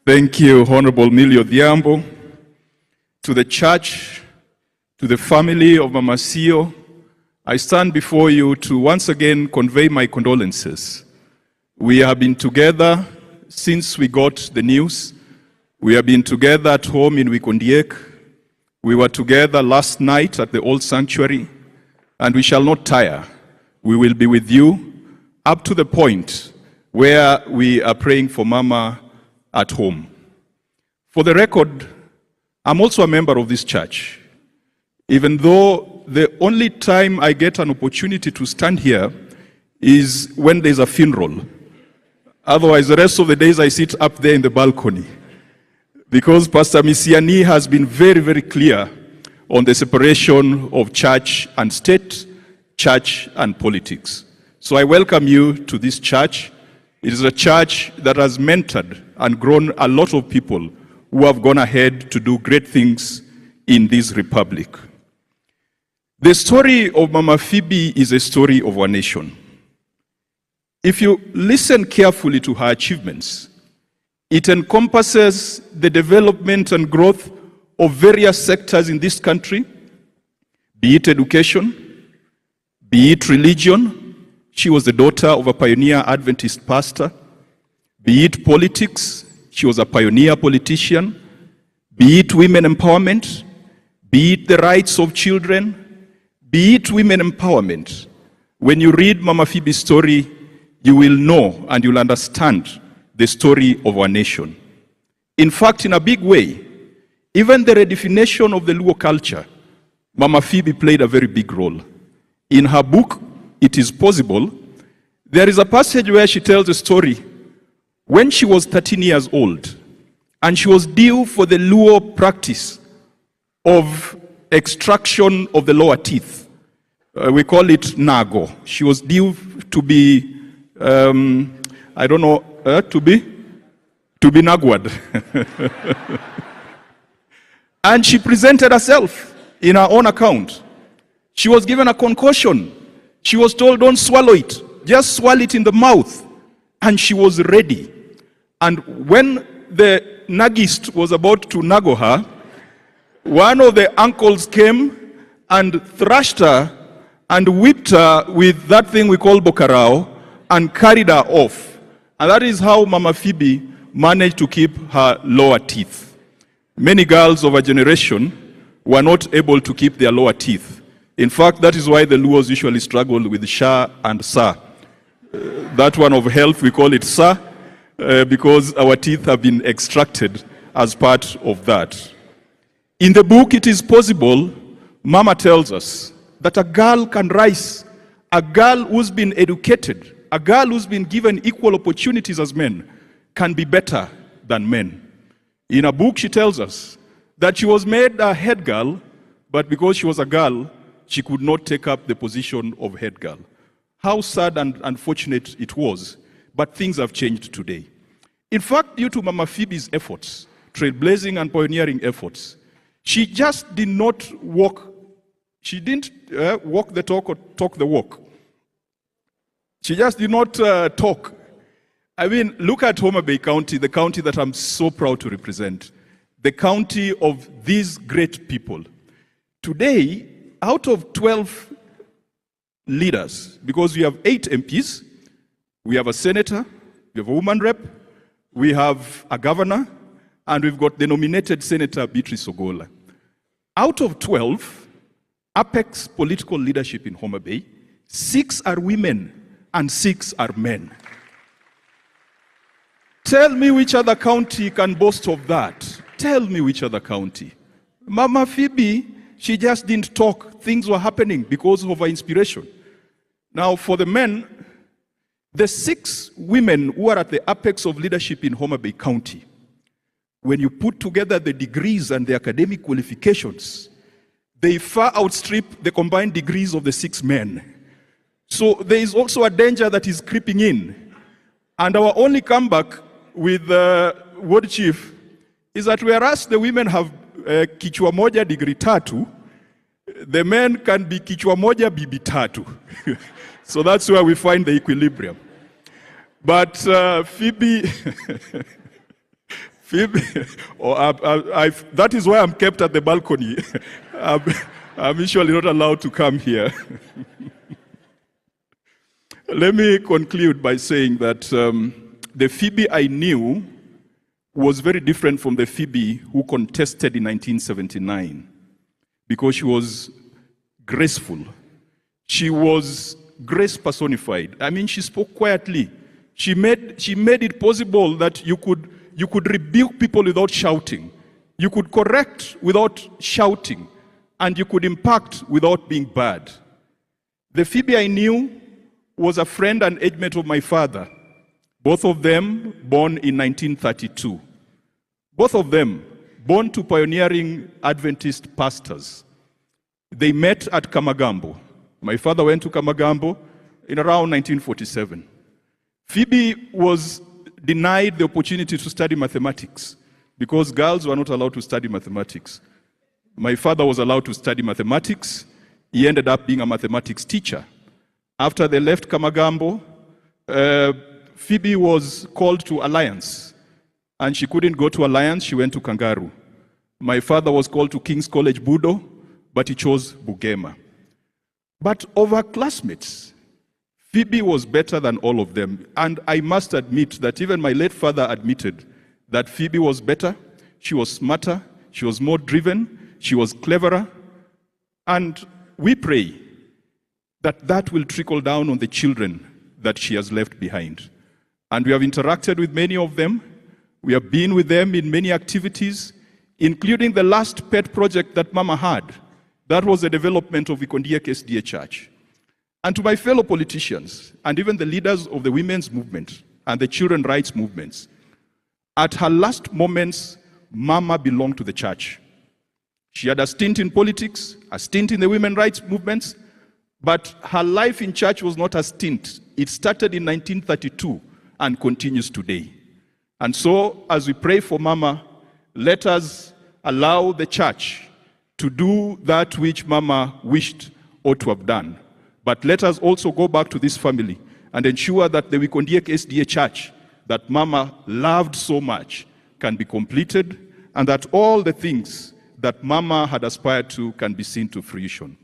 Thank you, Honorable Millie Odhiambo. To the church, to the family of Mama Asiyo, I stand before you to once again convey my condolences. We have been together since we got the news. We have been together at home in Wikondiek. We were together last night at the old sanctuary, and we shall not tire. We will be with you up to the point where we are praying for Mama at home. For the record, I'm also a member of this church, even though the only time I get an opportunity to stand here is when there's a funeral. Otherwise, the rest of the days I sit up there in the balcony, because Pastor Misiani has been very, very clear on the separation of church and state, church and politics. So I welcome you to this church. It is a church that has mentored and grown a lot of people who have gone ahead to do great things in this republic. The story of Mama Phoebe is a story of our nation. If you listen carefully to her achievements, it encompasses the development and growth of various sectors in this country, be it education, be it religion. She was the daughter of a pioneer Adventist pastor. Be it politics, she was a pioneer politician. Be it women empowerment, be it the rights of children, be it women empowerment. When you read Mama Phoebe's story, you will know and you'll understand the story of our nation. In fact, in a big way, even the redefinition of the Luo culture, Mama Phoebe played a very big role. In her book, It Is Possible, there is a passage where she tells a story when she was 13 years old and she was due for the Luo practice of extraction of the lower teeth. We call it Nago. She was due to be, to be Nagwad. And she presented herself in her own account. She was given a concoction. She was told, don't swallow it. Just swallow it in the mouth. And she was ready. And when the Nagist was about to nago her, one of the uncles came and thrashed her and whipped her with that thing we call bokarao and carried her off. And that is how Mama Phoebe managed to keep her lower teeth. Many girls of a generation were not able to keep their lower teeth. In fact, that is why the Luos usually struggle with Sha and Sa. That one of health, we call it Sa, because our teeth have been extracted as part of that. In the book, It Is Possible, Mama tells us that a girl can rise, a girl who's been educated, a girl who's been given equal opportunities as men, can be better than men. In a book, she tells us that she was made a head girl, but because she was a girl, she could not take up the position of head girl. How sad and unfortunate it was, but things have changed today. In fact, due to Mama Phoebe's efforts, trailblazing and pioneering efforts, she just did not walk. She didn't walk the talk or talk the walk. She just did not talk. I mean, look at Homa Bay County, the county that I'm so proud to represent, the county of these great people. Today, out of 12 leaders, because we have 8 MPs, we have a senator, we have a woman rep, we have a governor, and we've got the nominated Senator Beatrice Ogola. Out of 12 apex political leadership in Homa Bay, 6 are women and 6 are men. Tell me which other county can boast of that. Tell me which other county. Mama Phoebe, she just didn't talk. Things were happening because of her inspiration. Now, for the men, the 6 women who are at the apex of leadership in Homa Bay County, when you put together the degrees and the academic qualifications, they far outstrip the combined degrees of the 6 men. So there is also a danger that is creeping in. And our only comeback with the ward chief is that whereas the women have kichwa moja degree tatu, the men can be kichwa moja bibi tatu. So that's where we find the equilibrium. But Phoebe Phoebe, that is why I'm kept at the balcony. I'm usually not allowed to come here. Let me conclude by saying that the Phoebe I knew was very different from the Phoebe who contested in 1979, because she was graceful. She was grace personified. I mean, she spoke quietly. She made it possible that you could rebuke people without shouting. You could correct without shouting. And you could impact without being bad. The Phoebe I knew was a friend and age mate of my father. Both of them born in 1932. Both of them born to pioneering Adventist pastors. They met at Kamagambo. My father went to Kamagambo in around 1947. Phoebe was denied the opportunity to study mathematics because girls were not allowed to study mathematics. My father was allowed to study mathematics. He ended up being a mathematics teacher. After they left Kamagambo, Phoebe was called to Alliance, and she couldn't go to Alliance, she went to Kangaroo. My father was called to King's College Budo, but he chose Bugema. But over classmates, Phoebe was better than all of them. And I must admit that even my late father admitted that Phoebe was better, she was smarter, she was more driven, she was cleverer. And we pray that that will trickle down on the children that she has left behind. And we have interacted with many of them. We have been with them in many activities, including the last pet project that Mama had. That was the development of Ikondiek SDA Church. And to my fellow politicians, and even the leaders of the women's movement and the children's rights movements, at her last moments, Mama belonged to the church. She had a stint in politics, a stint in the women's rights movements, but her life in church was not a stint. It started in 1932 and continues today. And so, as we pray for Mama, let us allow the church to do that which Mama wished or to have done. But let us also go back to this family and ensure that the Wikondiek SDA Church that Mama loved so much can be completed, and that all the things that Mama had aspired to can be seen to fruition.